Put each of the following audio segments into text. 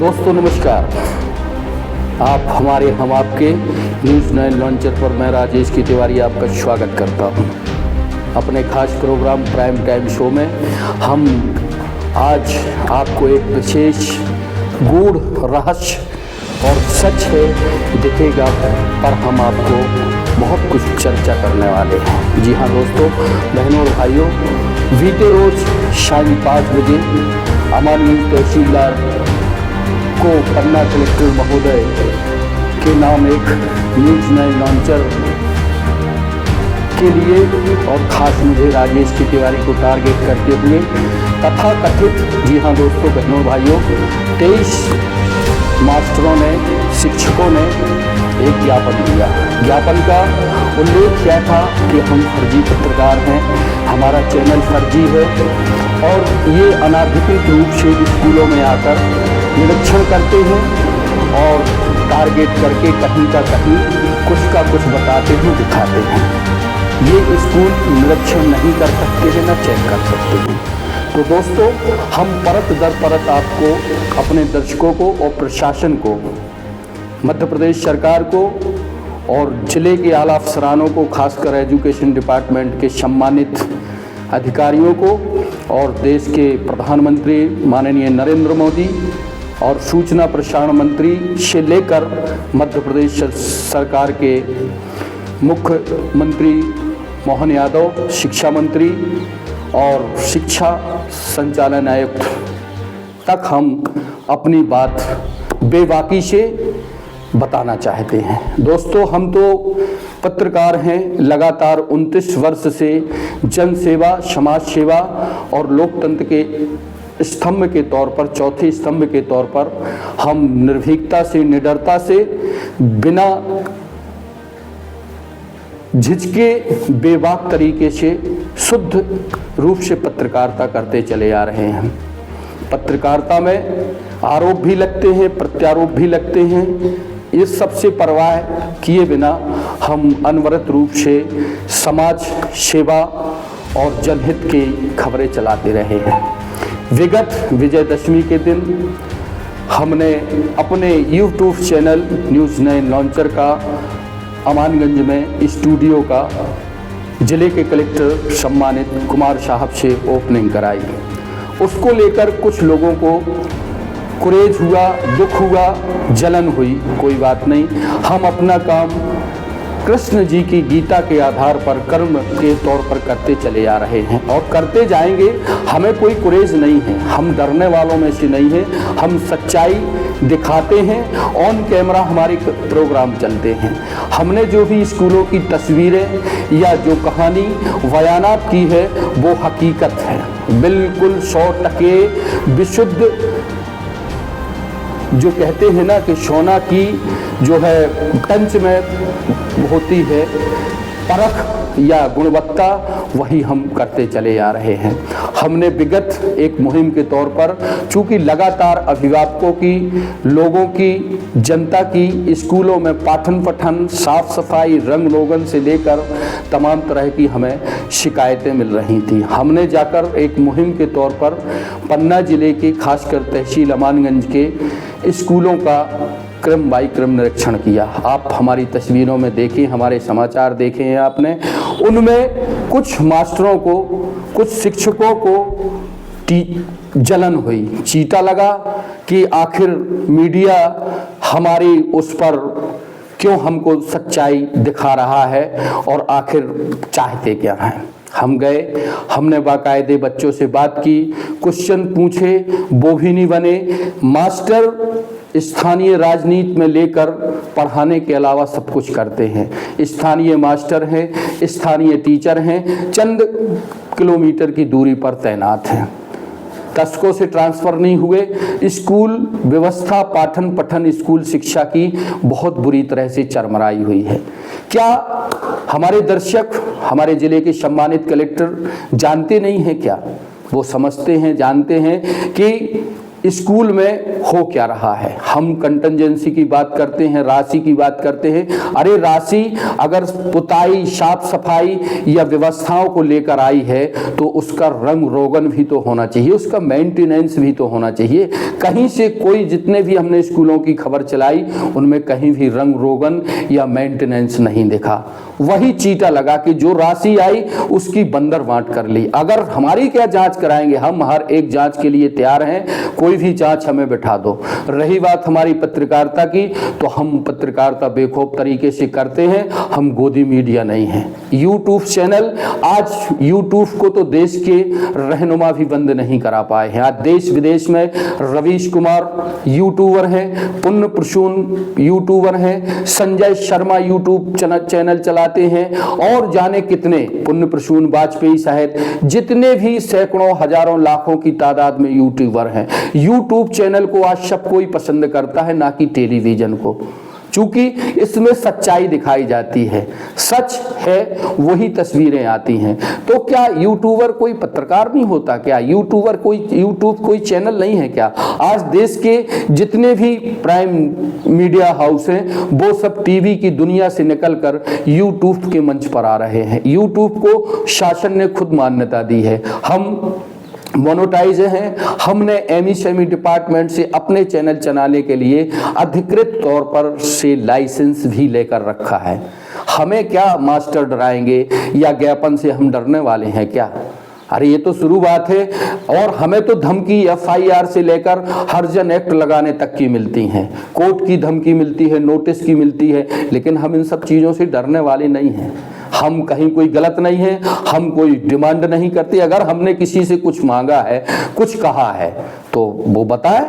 दोस्तों नमस्कार। आप हमारे हम आपके न्यूज़ 9 लॉन्चर पर मैं राजेश की तिवारी आपका स्वागत करता हूं। अपने खास प्रोग्राम प्राइम टाइम शो में हम आज आपको एक विशेष गूढ़ रहस्य और सच है दिखेगा पर हम आपको बहुत कुछ चर्चा करने वाले हैं। जी हाँ दोस्तों, बहनों और भाइयों, बीते रोज शाम 5 बजे अमानगंज तहसीलदार को पन्ना कलेक्टर महोदय के नाम एक न्यूज़ 9 लॉन्चर के लिए और ख़ास मुझे राजेश की तिवारी को टारगेट करते हुए तथा कथित, जी हाँ दोस्तों बहनों भाइयों, 23 मास्टरों ने, शिक्षकों ने एक ज्ञापन दिया। ज्ञापन का उल्लेख क्या था कि हम फर्जी पत्रकार हैं, हमारा चैनल फर्जी है और ये अनाधिकृत रूप से स्कूलों में आकर निरीक्षण करते हैं और टारगेट करके कहीं का कहीं कुछ का कुछ बताते हैं, दिखाते हैं। ये स्कूल निरीक्षण नहीं कर सकते हैं, न चेक कर सकते हैं। तो दोस्तों, हम परत दर परत आपको, अपने दर्शकों को और प्रशासन को, मध्य प्रदेश सरकार को और जिले के आला अफसरानों को, खासकर एजुकेशन डिपार्टमेंट के सम्मानित अधिकारियों को और देश के प्रधानमंत्री माननीय नरेंद्र मोदी और सूचना प्रसारण मंत्री से लेकर मध्य प्रदेश सरकार के मुख्यमंत्री मोहन यादव, शिक्षा मंत्री और शिक्षा संचालन आयुक्त तक हम अपनी बात बेबाकी से बताना चाहते हैं। दोस्तों, हम तो पत्रकार हैं, लगातार 29 वर्ष से जन सेवा, समाज सेवा और लोकतंत्र के स्तंभ के तौर पर, चौथे स्तंभ के तौर पर हम निर्भीकता से, निडरता से, बिना झिझके, बेबाक तरीके से, शुद्ध रूप से पत्रकारिता करते चले आ रहे हैं। पत्रकारिता में आरोप भी लगते हैं, प्रत्यारोप भी लगते हैं। इस सबसे परवाह किए बिना हम अनवरत रूप से समाज सेवा और जनहित की खबरें चलाते रहे हैं। विगत विजयदशमी के दिन हमने अपने यूट्यूब चैनल न्यूज़ 9 लॉन्चर का अमानगंज में स्टूडियो का जिले के कलेक्टर सम्मानित कुमार साहब से ओपनिंग कराई। उसको लेकर कुछ लोगों को कुरेज हुआ, दुख हुआ, जलन हुई। कोई बात नहीं, हम अपना काम कृष्ण जी की गीता के आधार पर कर्म के तौर पर करते चले आ रहे हैं और करते जाएंगे। हमें कोई कुरेज नहीं है, हम डरने वालों में से नहीं हैं। हम सच्चाई दिखाते हैं, ऑन कैमरा हमारे प्रोग्राम चलते हैं। हमने जो भी स्कूलों की तस्वीरें या जो कहानी बयानात की है वो हकीकत है, बिल्कुल 100% विशुद्ध। जो कहते हैं ना कि सोना की जो है कंच में होती है परख या गुणवत्ता, वही हम करते चले आ रहे हैं। हमने विगत एक मुहिम के तौर पर, चूँकि लगातार अभिभावकों की, लोगों की, जनता की स्कूलों में पाठन पठन, साफ सफाई, रंग रोगन से लेकर तमाम तरह की हमें शिकायतें मिल रही थी। हमने जाकर एक मुहिम के तौर पर पन्ना जिले के, खासकर तहसील अमानगंज के स्कूलों का क्रम बाई क्रम निरीक्षण किया। आप हमारी तस्वीरों में देखें, हमारे समाचार देखे हैं आपने। उनमें कुछ मास्टरों को, कुछ शिक्षकों को जलन हुई, चीता लगा कि आखिर मीडिया हमारी उस पर क्यों हमको सच्चाई दिखा रहा है और आखिर चाहते क्या हैं। हम गए, हमने बाकायदे बच्चों से बात की, क्वेश्चन पूछे, वो भी नहीं बने। मास्टर स्थानीय राजनीति में लेकर पढ़ाने के अलावा सब कुछ करते हैं। स्थानीय मास्टर हैं, स्थानीय टीचर हैं, चंद किलोमीटर की दूरी पर तैनात हैं। दशकों से ट्रांसफ़र नहीं हुए। स्कूल व्यवस्था, पाठन पठन, स्कूल शिक्षा की बहुत बुरी तरह से चरमराई हुई है। क्या हमारे दर्शक, हमारे ज़िले के सम्मानित कलेक्टर जानते नहीं हैं क्या? वो समझते हैं, जानते हैं कि स्कूल में हो क्या रहा है। हम कंटिजेंसी की बात करते हैं, राशि की बात करते हैं। अरे राशि अगर पुताई, साफ सफाई या व्यवस्थाओं को लेकर आई है तो उसका रंग रोगन भी तो होना चाहिए, उसका मेंटेनेंस भी तो होना चाहिए। कहीं से कोई, जितने भी हमने स्कूलों की खबर चलाई उनमें कहीं भी रंग रोगन या मेंटेनेंस नहीं दिखा। वही चीटा लगा कि जो राशि आई उसकी बंदर बांट कर ली। अगर हमारी क्या जांच कराएंगे, हम हर एक जांच के लिए तैयार हैं, कोई भी जांच हमें बिठा दो। रही बात हमारी पत्रकारिता की, तो हम पत्रकारिता बेखौफ तरीके से करते हैं, हम गोदी मीडिया नहीं हैं। यूट्यूब चैनल, आज यूट्यूब को तो देश के रहनुमा भी बंद नहीं करा पाए हैं। आज देश विदेश में रवीश कुमार यूट्यूबर हैं, पुण्य प्रसून यूट्यूबर हैं, संजय शर्मा यूट्यूब चैनल चलाते हैं, और जाने कितने, पुण्य प्रसून वाजपेयी साहब, जितने भी सैकड़ों हजारों लाखों की तादाद में यूट्यूबर हैं। यूट्यूब चैनल को आज सब कोई पसंद करता है, ना कि टेलीविजन को, चूंकि इसमें सच्चाई दिखाई जाती है, सच है वही तस्वीरें आती हैं। तो क्या यूट्यूबर कोई पत्रकार नहीं होता क्या? यूट्यूबर कोई, यूट्यूब कोई चैनल नहीं है क्या? आज देश के जितने भी प्राइम मीडिया हाउस हैं वो सब टीवी की दुनिया से निकलकर यूट्यूब के मंच पर आ रहे हैं। यूट्यूब को शासन ने खुद मान्यता दी है। हम मोनेटाइज हैं, हमने एमएसएमई डिपार्टमेंट से अपने चैनल चलाने के लिए अधिकृत तौर पर से लाइसेंस भी लेकर रखा है। हमें क्या मास्टर डराएंगे या ज्ञापन से हम डरने वाले हैं क्या? अरे ये तो शुरू बात है। और हमें तो धमकी एफआईआर से लेकर हर्जन एक्ट लगाने तक की मिलती हैं, कोर्ट की धमकी मिलती है, नोटिस की मिलती है, लेकिन हम इन सब चीज़ों से डरने वाले नहीं हैं। हम कहीं कोई गलत नहीं है, हम कोई डिमांड नहीं करते। अगर हमने किसी से कुछ मांगा है, कुछ कहा है, तो वो बताए।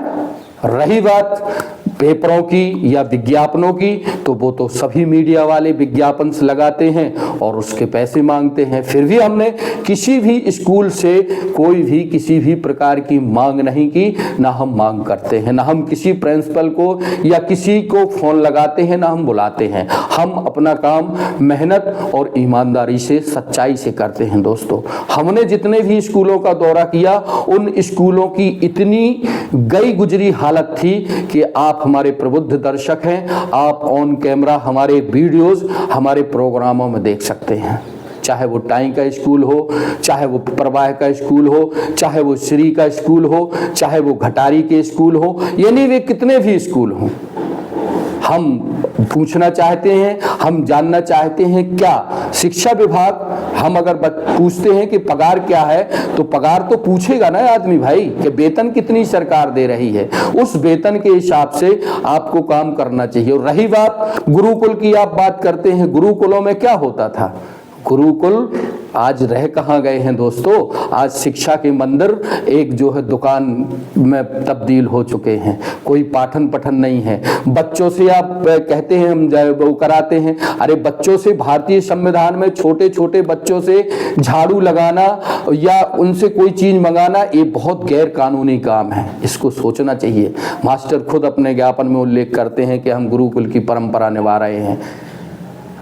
रही बात पेपरों की या विज्ञापनों की, तो वो तो सभी मीडिया वाले विज्ञापन लगाते हैं और उसके पैसे मांगते हैं। फिर भी हमने किसी भी स्कूल से कोई भी किसी भी प्रकार की मांग नहीं की, ना हम मांग करते हैं, ना हम किसी प्रिंसिपल को या किसी को फोन लगाते हैं, ना हम बुलाते हैं। हम अपना काम मेहनत और ईमानदारी से, सच्चाई से करते हैं। दोस्तों, हमने जितने भी स्कूलों का दौरा किया, उन स्कूलों की इतनी गई गुजरी हालत थी कि आप हमारे प्रबुद्ध दर्शक हैं, आप ऑन कैमरा हमारे वीडियोस, हमारे प्रोग्रामों में देख सकते हैं। चाहे वो टाई का स्कूल हो, चाहे वो प्रवाह का स्कूल हो, चाहे वो श्री का स्कूल हो, चाहे वो घटारी के स्कूल हो, यानी वे कितने भी स्कूल हों, हम पूछना चाहते हैं, हम जानना चाहते हैं क्या शिक्षा विभाग, हम अगर पूछते हैं कि पगार क्या है, तो पगार तो पूछेगा ना आदमी भाई कि वेतन कितनी सरकार दे रही है, उस वेतन के हिसाब से आपको काम करना चाहिए। और रही बात गुरुकुल की, आप बात करते हैं, गुरुकुलों में क्या होता था? गुरुकुल आज रह कहाँ गए हैं दोस्तों? आज शिक्षा के मंदिर एक जो है दुकान में तब्दील हो चुके हैं। कोई पाठन पठन नहीं है। बच्चों से आप कहते हैं हम वो कराते हैं, अरे बच्चों से भारतीय संविधान में छोटे छोटे बच्चों से झाड़ू लगाना या उनसे कोई चीज मंगाना, ये बहुत गैर कानूनी काम है। इसको सोचना चाहिए। मास्टर खुद अपने ज्ञापन में उल्लेख करते हैं कि हम गुरुकुल की परंपरा निभा रहे हैं।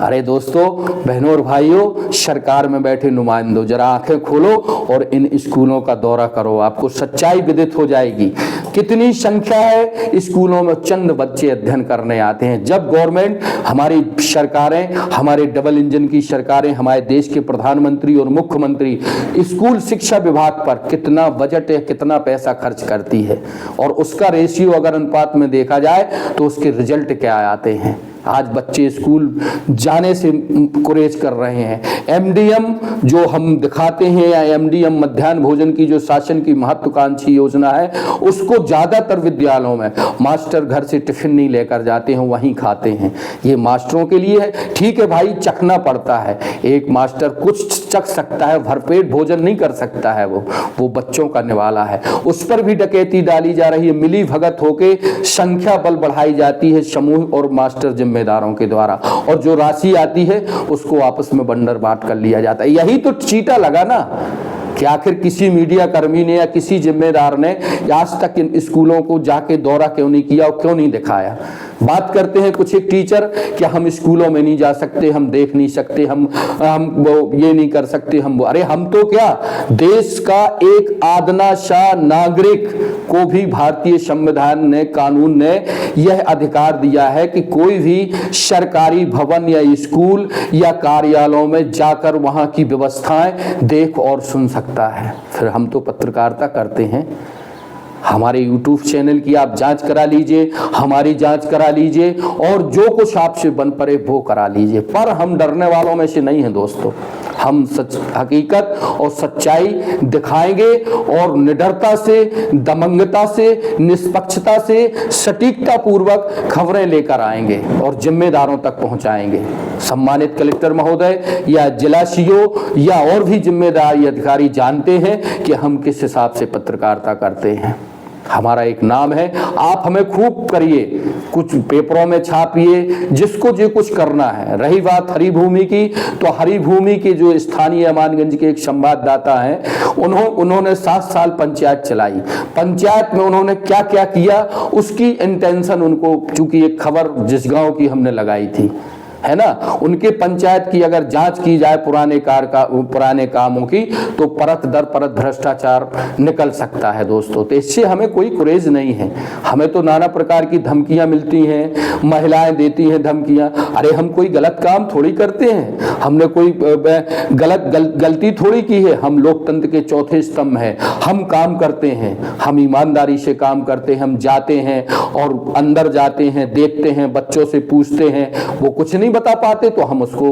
अरे दोस्तों, बहनों और भाइयों, सरकार में बैठे नुमाइंदों, जरा आंखें खोलो और इन स्कूलों का दौरा करो, आपको सच्चाई विदित हो जाएगी। कितनी संख्या है स्कूलों में, चंद बच्चे अध्ययन करने आते हैं। जब गवर्नमेंट, हमारी सरकारें, हमारे डबल इंजन की सरकारें, हमारे देश के प्रधानमंत्री और मुख्यमंत्री स्कूल शिक्षा विभाग पर कितना बजट है, कितना पैसा खर्च करती है, और उसका रेशियो अगर अनुपात में देखा जाए तो उसके रिजल्ट क्या आते हैं। आज बच्चे स्कूल जाने से गुरेज कर रहे हैं। एमडीएम जो हम दिखाते हैं, या एमडीएम मध्याह्न भोजन की जो शासन की महत्वाकांक्षी योजना है, उसको ज्यादातर विद्यालयों में मास्टर घर से टिफिन नहीं लेकर जाते हैं, वहीं खाते हैं। ये मास्टरों के लिए है, ठीक है भाई, चखना पड़ता है। एक मास्टर कुछ चख सकता है, भरपेट भोजन नहीं कर सकता है, वो बच्चों का निवाला है। उस पर भी डकैती डाली जा रही है, मिली भगत होके संख्या बल बढ़ाई जाती है समूह और मास्टर जिम्मेदारों के द्वारा, और जो राशि आती है उसको आपस में बंडर बांट कर लिया जाता है। यही तो चीटा लगा ना कि आखिर किसी मीडिया कर्मी ने या किसी जिम्मेदार ने आज तक इन स्कूलों को जाके दौरा क्यों नहीं किया और क्यों नहीं दिखाया। बात करते हैं कुछ एक टीचर कि हम स्कूलों में नहीं जा सकते, हम देख नहीं सकते, हम ये नहीं कर सकते, अरे हम तो क्या, देश का एक आदनाशाह नागरिक को भी भारतीय संविधान ने, कानून ने यह अधिकार दिया है कि कोई भी सरकारी भवन या स्कूल या कार्यालयों में जाकर वहां की व्यवस्थाएं देख और सुन सकता है। फिर हम तो पत्रकारिता करते हैं, हमारे YouTube चैनल की आप जांच करा लीजिए, हमारी जांच करा लीजिए और जो कुछ आपसे बन पड़े वो करा लीजिए, पर हम डरने वालों में से नहीं हैं दोस्तों। हम सच, हकीकत और सच्चाई दिखाएंगे और निडरता से, दमंगता से, निष्पक्षता से, सटीकता पूर्वक खबरें लेकर आएंगे और जिम्मेदारों तक पहुंचाएंगे। सम्मानित कलेक्टर महोदय या जिला सीओ या और भी जिम्मेदार अधिकारी जानते हैं कि हम किस हिसाब से पत्रकारिता करते हैं। हमारा एक नाम है, आप हमें खूब करिए, कुछ पेपरों में छापिए, जिसको जो कुछ करना है। रही बात हरी भूमि की, तो हरी भूमि के जो स्थानीय अमानगंज के एक संवाददाता हैं, उन्होंने 7 साल पंचायत चलाई। पंचायत में उन्होंने क्या क्या किया उसकी इंटेंशन उनको, चूंकि एक खबर जिस गांव की हमने लगाई थी, है ना, उनके पंचायत की अगर जांच की जाए पुराने कामों की, तो परत दर परत भ्रष्टाचार निकल सकता है दोस्तों। तो इससे हमें कोई गुरेज नहीं है। हमें तो नाना प्रकार की धमकियां मिलती हैं, महिलाएं देती हैं धमकियां। अरे हम कोई गलत काम थोड़ी करते हैं, हमने कोई गलती थोड़ी की है। हम लोकतंत्र के चौथे स्तंभ हैं, हम काम करते हैं, हम ईमानदारी से काम करते हैं। हम जाते हैं और अंदर जाते हैं, देखते हैं, बच्चों से पूछते हैं, वो कुछ नहीं बता पाते तो हम उसको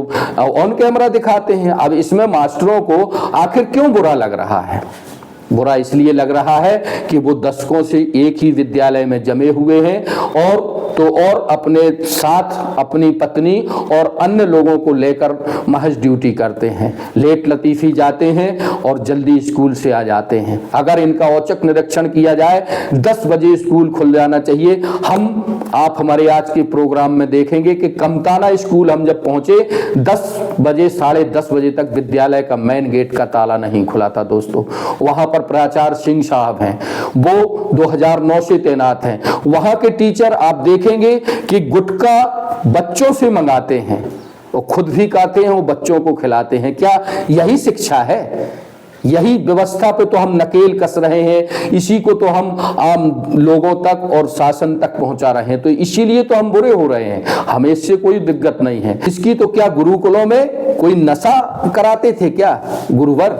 ऑन कैमरा दिखाते हैं। अब इसमें मास्टरों को आखिर क्यों बुरा लग रहा है? बुरा इसलिए लग रहा है कि वो दशकों से एक ही विद्यालय में जमे हुए हैं और अपने साथ अपनी पत्नी और अन्य लोगों को लेकर महज ड्यूटी करते हैं, लेट लतीफी जाते हैं और जल्दी स्कूल से आ जाते हैं। अगर इनका औचक निरीक्षण किया जाए, 10 बजे स्कूल खुल जाना चाहिए। आप हमारे आज के प्रोग्राम में देखेंगे कि कमताना स्कूल हम जब पहुंचे 10 बजे 10:30 बजे तक विद्यालय का मेन गेट का ताला नहीं खुला था दोस्तों। वहां पर प्राचार्य सिंह साहब हैं, वो 2009 से तैनात हैं। वहां के टीचर आप देखेंगे कि गुटखा बच्चों से मंगाते हैं, वो खुद भी खाते हैं, वो बच्चों को खिलाते हैं। क्या यही शिक्षा है? यही व्यवस्था पे तो हम नकेल कस रहे हैं, इसी को तो हम आम लोगों तक और शासन तक पहुंचा रहे हैं। तो इसीलिए तो हम बुरे हो रहे हैं। हमें इससे कोई दिक्कत नहीं है। इसकी तो क्या गुरुकुलों में कोई नशा कराते थे क्या गुरुवर?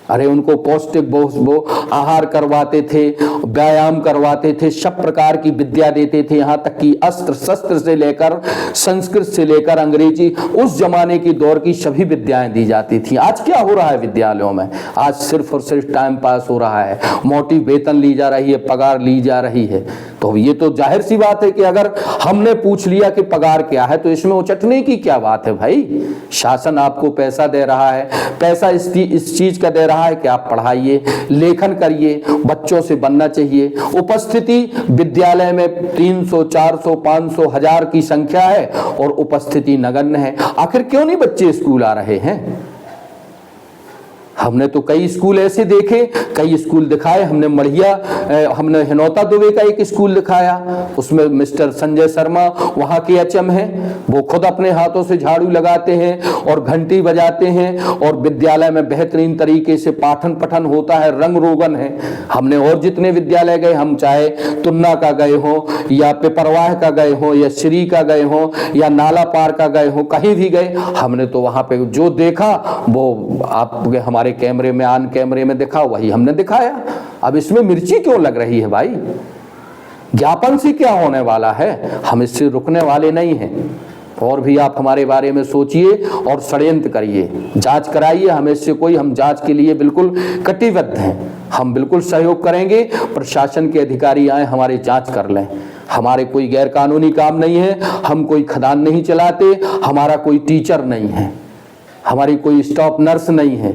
अरे उनको पौष्टिक वो आहार करवाते थे, व्यायाम करवाते थे, सब प्रकार की विद्या देते थे, यहाँ तक कि अस्त्र शस्त्र से लेकर संस्कृत से लेकर अंग्रेजी, उस जमाने की दौर की सभी विद्याएं दी जाती थी। आज क्या हो रहा है विद्यालयों में? आज सिर्फ और सिर्फ टाइम पास हो रहा है, मोटी वेतन ली जा रही है, पगार ली जा रही है। तो ये तो जाहिर सी बात है कि अगर हमने पूछ लिया कि पगार क्या है, तो इसमें उचटने की क्या बात है भाई? शासन आपको पैसा दे रहा है, पैसा इस चीज का दे रहा है कि आप पढ़ाइए, लेखन करिए, बच्चों से बनना चाहिए। उपस्थिति विद्यालय में 300, 400, 500, 1000 की संख्या है और उपस्थिति नगण्य है। आखिर क्यों नहीं बच्चे स्कूल आ रहे हैं? हमने तो कई स्कूल ऐसे देखे, कई स्कूल दिखाए। हमने हिनौता दुबे का एक स्कूल दिखाया, उसमें मिस्टर संजय शर्मा वहाँ के एचएम हैं, वो खुद अपने हाथों से झाड़ू लगाते हैं और घंटी बजाते हैं और विद्यालय में बेहतरीन तरीके से पाठन पठन होता है, रंग रोगन है। हमने और जितने विद्यालय गए, हम चाहे तुन्ना का गए हों या पिपरवाह का गए हों या श्री का गए हों या नाला पार का गए हों, कहीं भी गए, हमने तो वहाँ पे जो देखा वो आप हमारे कैमरे में, ऑन कैमरे में दिखा, वही हमने दिखाया। अब इसमें मिर्ची क्यों लग रही है भाई? ज्ञापन से क्या होने वाला है? हम इससे रुकने वाले नहीं हैं। और भी आप हमारे बारे में सोचिए और षड्यंत्र करिए, जांच कराइए। हम इससे हम जांच के लिए बिल्कुल कटिबद्ध हैं। हम बिल्कुल सहयोग करेंगे, प्रशासन के अधिकारी आए, हमारी जांच कर लें। हमारे कोई गैर कानूनी काम नहीं है, हम कोई खदान नहीं चलाते, हमारा कोई टीचर नहीं है। हमारी कोई स्टाफ नर्स नहीं है।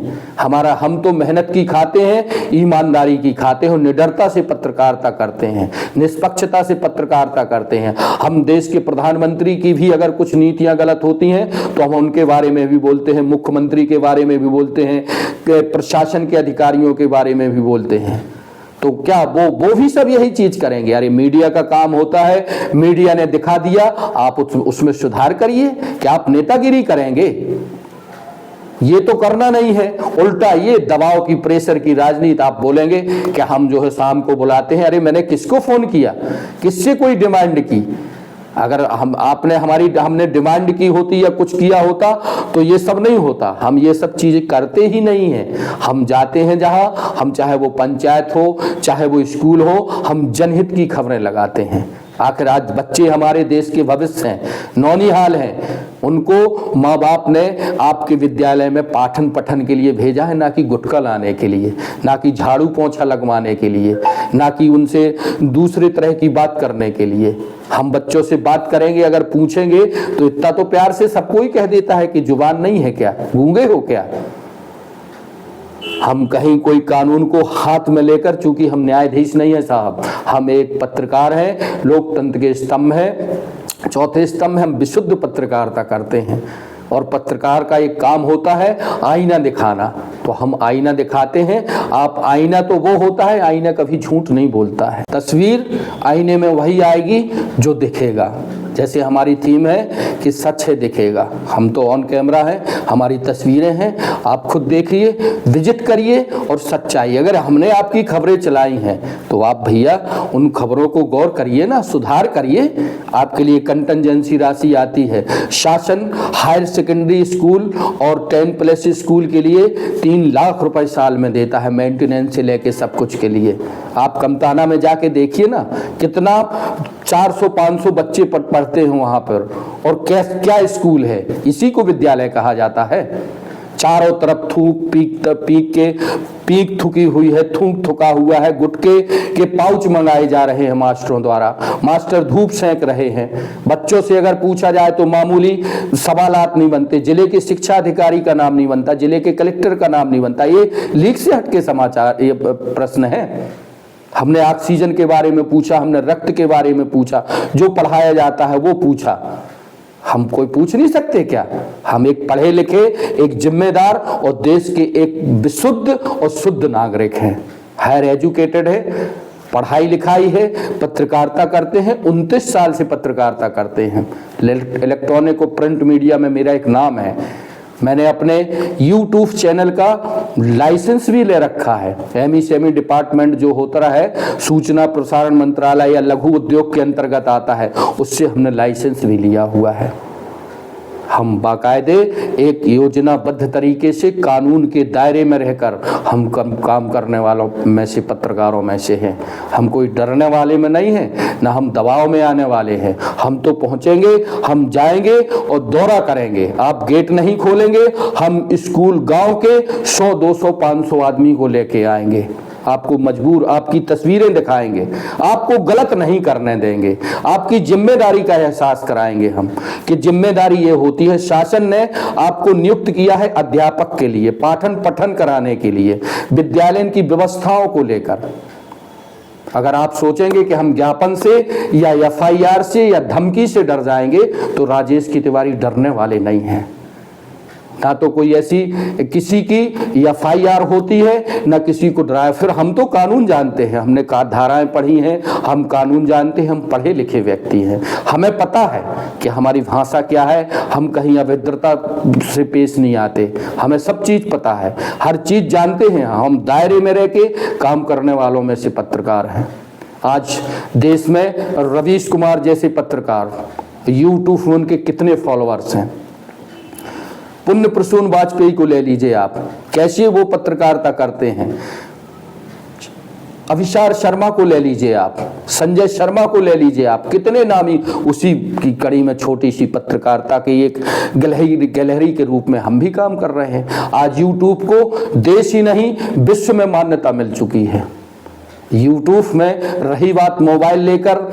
हम तो मेहनत की खाते हैं, ईमानदारी की खाते हैं, निडरता से पत्रकारिता करते हैं, निष्पक्षता से पत्रकारिता करते हैं। हम देश के प्रधानमंत्री की भी अगर कुछ नीतियां गलत होती हैं तो हम उनके बारे में भी बोलते हैं, मुख्यमंत्री के बारे में भी बोलते हैं, प्रशासन के अधिकारियों के बारे में भी बोलते हैं। तो क्या वो भी सब यही चीज करेंगे? अरे मीडिया का काम होता है, मीडिया ने दिखा दिया, आप उसमें सुधार करिए। क्या आप नेतागिरी करेंगे? ये तो करना नहीं है। उल्टा ये दबाव की, प्रेशर की राजनीति आप बोलेंगे कि हम जो है शाम को बुलाते हैं। अरे मैंने किसको फोन किया, किससे कोई डिमांड की? अगर हमने डिमांड की होती या कुछ किया होता तो ये सब नहीं होता। हम ये सब चीजें करते ही नहीं हैं। हम जाते हैं जहां, हम चाहे वो पंचायत हो, चाहे वो स्कूल हो, हम जनहित की खबरें लगाते हैं। आखिर आज बच्चे हमारे देश के भविष्य हैं, नौनिहाल हैं। उनको माँ बाप ने आपके विद्यालय में पाठन पठन के लिए भेजा है, ना कि गुटखा लाने के लिए, ना कि झाड़ू पोंछा लगवाने के लिए, ना कि उनसे दूसरे तरह की बात करने के लिए। हम बच्चों से बात करेंगे, अगर पूछेंगे तो इतना तो प्यार से सबको ही कह देता है कि जुबान नहीं है क्या, गूंगे हो क्या? हम कहीं कोई कानून को हाथ में लेकर, चूंकि हम न्यायाधीश नहीं है साहब, हम एक पत्रकार हैं, लोकतंत्र के स्तंभ हैं, चौथे स्तंभ हैं। हम विशुद्ध पत्रकारिता करते हैं और पत्रकार का एक काम होता है आईना दिखाना। तो हम आईना दिखाते हैं। आप आईना तो वो होता है, आईना कभी झूठ नहीं बोलता है। तस्वीर आईने में वही आएगी जो दिखेगा। जैसे हमारी थीम है कि सच है दिखेगा। हम तो ऑन कैमरा हैं, हमारी तस्वीरें हैं, आप खुद देखिए, विजिट करिए और सच्चाई। अगर हमने आपकी खबरें चलाई हैं तो आप भैया उन खबरों को गौर करिए ना, सुधार करिए। आपके लिए कंटिजेंसी राशि आती है। शासन हायर सेकेंडरी स्कूल और 10+ स्कूल के लिए 3 लाख रुपए साल में देता है, मेंटेनेंस से लेके सब कुछ के लिए। आप कमताना में जाके देखिए ना, कितना 400-500 बच्चे पढ़ते हैं वहां पर, और क्या स्कूल है। इसी को विद्यालय कहा जाता है। चारों तरफ थूक पीक थुकी हुई है, थूक थुका हुआ है, गुटके के पाउच मंगाए जा रहे हैं मास्टरों द्वारा। मास्टर धूप सेंक रहे हैं। बच्चों से अगर पूछा जाए तो मामूली सवालात नहीं बनते। जिले के शिक्षा अधिकारी का नाम नहीं बनता, जिले के कलेक्टर का नाम नहीं बनता। ये लीक से हटके समाचार, ये प्रश्न है। हमने ऑक्सीजन के बारे में पूछा, हमने रक्त के बारे में पूछा, जो पढ़ाया जाता है वो पूछा। हम कोई पूछ नहीं सकते क्या? हम एक पढ़े लिखे, एक जिम्मेदार और देश के एक विशुद्ध और शुद्ध नागरिक हैं। हायर एजुकेटेड है, पढ़ाई लिखाई है, पत्रकारिता करते हैं, 29 साल से पत्रकारिता करते हैं। इलेक्ट्रॉनिक और प्रिंट मीडिया में मेरा एक नाम है। मैंने अपने YouTube चैनल का लाइसेंस भी ले रखा है। ME डिपार्टमेंट जो होता है, सूचना प्रसारण मंत्रालय या लघु उद्योग के अंतर्गत आता है, उससे हमने लाइसेंस भी लिया हुआ है। हम बाकायदे एक योजनाबद्ध तरीके से कानून के दायरे में रहकर हम काम करने वालों में से, पत्रकारों में से हैं। हम कोई डरने वाले में नहीं हैं, ना हम दबाव में आने वाले हैं। हम तो पहुंचेंगे, हम जाएंगे और दौरा करेंगे। आप गेट नहीं खोलेंगे, हम स्कूल गांव के 100, 200, 500 आदमी को लेके आएंगे। आपको मजबूर, आपकी तस्वीरें दिखाएंगे, आपको गलत नहीं करने देंगे, आपकी जिम्मेदारी का एहसास कराएंगे हम कि जिम्मेदारी ये होती है। शासन ने आपको नियुक्त किया है अध्यापक के लिए, पाठन पठन कराने के लिए, विद्यालय की व्यवस्थाओं को लेकर। अगर आप सोचेंगे कि हम ज्ञापन से या FIR से या धमकी से डर जाएंगे तो राजेश की तिवारी डरने वाले नहीं हैं। ना तो कोई ऐसी किसी की FIR होती है, ना किसी को डराए। फिर हम तो कानून जानते हैं, हमने धाराएं पढ़ी हैं, हम कानून जानते हैं, हम पढ़े लिखे व्यक्ति हैं। हमें पता है कि हमारी भाषा क्या है, हम कहीं अभद्रता से पेश नहीं आते। हमें सब चीज पता है, हर चीज जानते हैं। हम दायरे में रह के काम करने वालों में से पत्रकार हैं। आज देश में रवीश कुमार जैसे पत्रकार, YouTube में उनके कितने फॉलोअर्स हैं। पुण्य प्रसून वाजपेयी को ले लीजिए आप, कैसे वो पत्रकारिता करते हैं। अभिसार शर्मा को ले लीजिए आप, संजय शर्मा को ले लीजिए आप, कितने नामी। उसी की कड़ी में छोटी सी पत्रकारिता की एक गैलरी के रूप में हम भी काम कर रहे हैं। आज YouTube को देश ही नहीं विश्व में मान्यता मिल चुकी है। YouTube में रही बात मोबाइल लेकर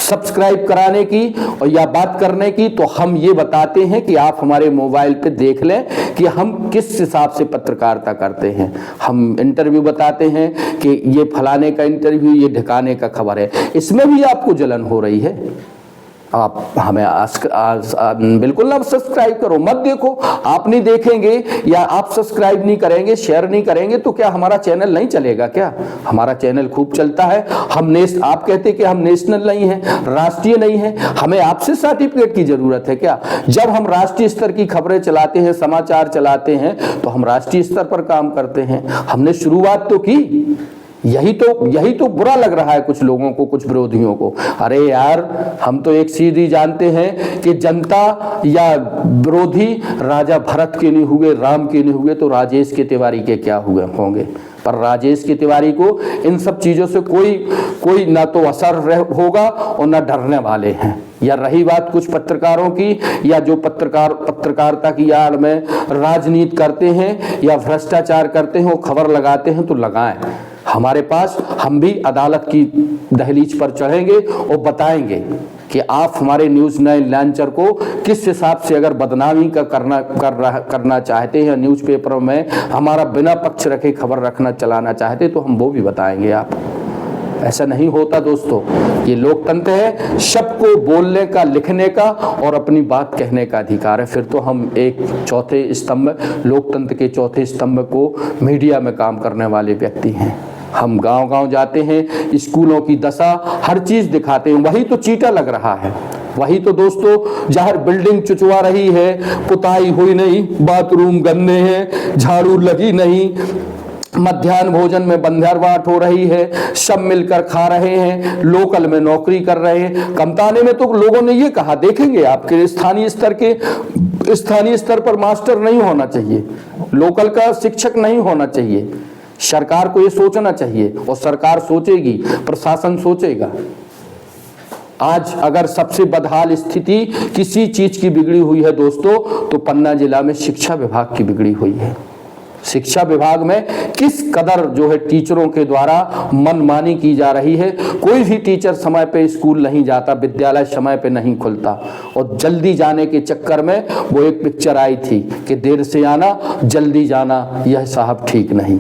सब्सक्राइब कराने की और या बात करने की, तो हम ये बताते हैं कि आप हमारे मोबाइल पे देख लें कि हम किस हिसाब से पत्रकारिता करते हैं। हम इंटरव्यू बताते हैं कि ये फलाने का इंटरव्यू, ये ढिकाने का खबर है। इसमें भी आपको जलन हो रही है, आप हमें बिल्कुल ना सब्सक्राइब करो, मत देखो। आप नहीं देखेंगे या आप सब्सक्राइब नहीं करेंगे, शेयर नहीं करेंगे, तो क्या हमारा चैनल नहीं चलेगा? क्या हमारा चैनल खूब चलता है। आप कहते कि हम नेशनल नहीं हैं, राष्ट्रीय नहीं हैं, हमें आपसे सर्टिफिकेट की जरूरत है क्या? जब हम राष्ट्रीय स्तर की खबरें चलाते हैं, समाचार चलाते हैं, तो हम राष्ट्रीय स्तर पर काम करते हैं। हमने शुरुआत तो की। यही तो बुरा लग रहा है कुछ लोगों को, कुछ विरोधियों को। अरे यार, हम तो एक सीधी जानते हैं कि जनता या विरोधी राजा भरत के नहीं हुए, राम के नहीं हुए, तो राजेश के तिवारी के क्या हुए होंगे? पर राजेश के तिवारी को इन सब चीजों से कोई ना तो असर होगा और ना डरने वाले हैं। या रही बात कुछ पत्रकारों की, या जो पत्रकारिता की आड़ में राजनीति करते हैं या भ्रष्टाचार करते हैं, वो खबर लगाते हैं तो लगाएं। हमारे पास, हम भी अदालत की दहलीज पर चढ़ेंगे और बताएंगे कि आप हमारे न्यूज़ 9 लॉन्चर को किस हिसाब से अगर बदनामी का करना चाहते हैं, न्यूज़पेपरों में हमारा बिना पक्ष रखे खबर चलाना चाहते, तो हम वो भी बताएंगे। आप ऐसा नहीं होता दोस्तों। ये लोकतंत्र है, सबको बोलने का, लिखने का और अपनी बात कहने का अधिकार है। फिर तो हम एक चौथे स्तंभ, लोकतंत्र के चौथे स्तंभ को मीडिया में काम करने वाले व्यक्ति हैं। हम गांव-गांव जाते हैं, स्कूलों की दशा, हर चीज दिखाते हैं। वही तो चीटा लग रहा है। वही तो दोस्तों, जहाँ बिल्डिंग चुचवा रही है, पुताई हुई नहीं, बाथरूम गंदे हैं, झाड़ू लगी नहीं, मध्याह्न भोजन में बंदरबाट हो रही है, सब मिलकर खा रहे हैं, लोकल में नौकरी कर रहे हैं। कमताने में तो लोगों ने ये कहा, देखेंगे आपके स्थानीय स्तर पर मास्टर नहीं होना चाहिए, लोकल का शिक्षक नहीं होना चाहिए। सरकार को ये सोचना चाहिए और सरकार सोचेगी, प्रशासन सोचेगा। आज अगर सबसे बदहाल स्थिति किसी चीज की बिगड़ी हुई है दोस्तों, तो पन्ना जिला में शिक्षा विभाग की बिगड़ी हुई है। शिक्षा विभाग में किस कदर जो है टीचरों के द्वारा मनमानी की जा रही है। कोई भी टीचर समय पे स्कूल नहीं जाता, विद्यालय समय पे नहीं खुलता, और जल्दी जाने के चक्कर में वो एक पिक्चर आई थी कि देर से आना जल्दी जाना, यह साहब ठीक नहीं।